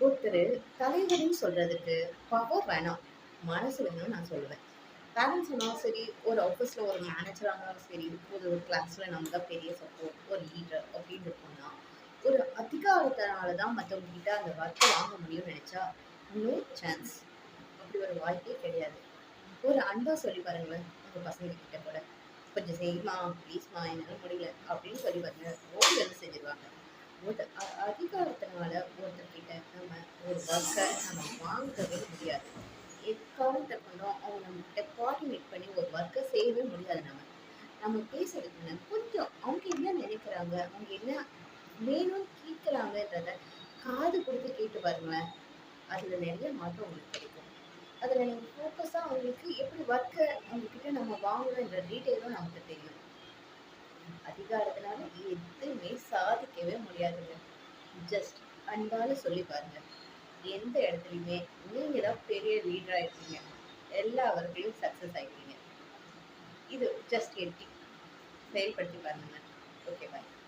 ஒருத்தரு தலைவலின்னு சொல்றதுக்கு பவர் வேணாம். மனசு வேணும்னு நான் சொல்லுவேன். பேரண்ட்ஸ் ஆனாலும் சரி, ஒரு ஆஃபீஸ்ல ஒரு மேனேஜரா இருந்தாலும் சரி, ஒரு கிளாஸ்ல நம்ம தான் பெரிய சப்போர்ட், ஒரு லீடர் அப்படின்னு இருக்கோம்னா, ஒரு அதிகாரத்தினால தான் மத்தவங்க கிட்ட அந்த ஒர்க்க வாங்க முடியும்னு நெனச்சா, நோ சான்ஸ். அப்படி ஒரு வாய்ப்பே கிடையாது. ஒரு அன்பா சொல்லி பாருங்களேன், உங்க பசங்க கிட்ட கூட. "கொஞ்சம் செய்யுமா, ப்ளீஸ்மா என்னால முடியல" அப்படின்னு சொல்லி பாருங்க, ஓடி வந்து செஞ்சுருவாங்க. அதிகாரத்தினால ஒருத்தர்கிட்ட நம்ம ஒரு ஒர்க்க நம்ம வாங்கவே முடியாது. எக்காரணத்த கொண்டும் அவங்க நம்மகிட்ட கோஆர்டினேட் பண்ணி ஒரு ஒர்க்க செய்யவே முடியாது நம்ம. நம்ம பேசுறதுக்கு முன்னாடி கொஞ்சம் அவங்க என்ன நினைக்கிறாங்க, அவங்க என்ன வேணும்னு கேட்குறாங்கன்றத காது குடுத்து கேட்டு பாருங்களேன். அதுல நெறைய மாற்றம் உங்களுக்கு கிடைக்கும். அதுல நீங்க ஃபோக்கஸா அவங்களுக்கு எப்படி ஒர்க்க அவங்க கிட்ட நம்ம வாங்கணும்ன்ற டீட்டெயிலும் நமக்கு தெரியும். அதிகாரத்தினால எதுவுமே சாதிக்கவே முடியாதுங்க. ஜஸ்ட் அன்பால சொல்லி பாருங்க. எந்த இடத்துலயுமே நீங்க தான் பெரிய லீடரா இருப்பீங்க. எல்லா ஒர்க்லயும் சக்சஸ் ஆயிடுவீங்க. இது ஜஸ்ட் என் டிப். செயல்படுத்தி பாருங்க. Okay bye.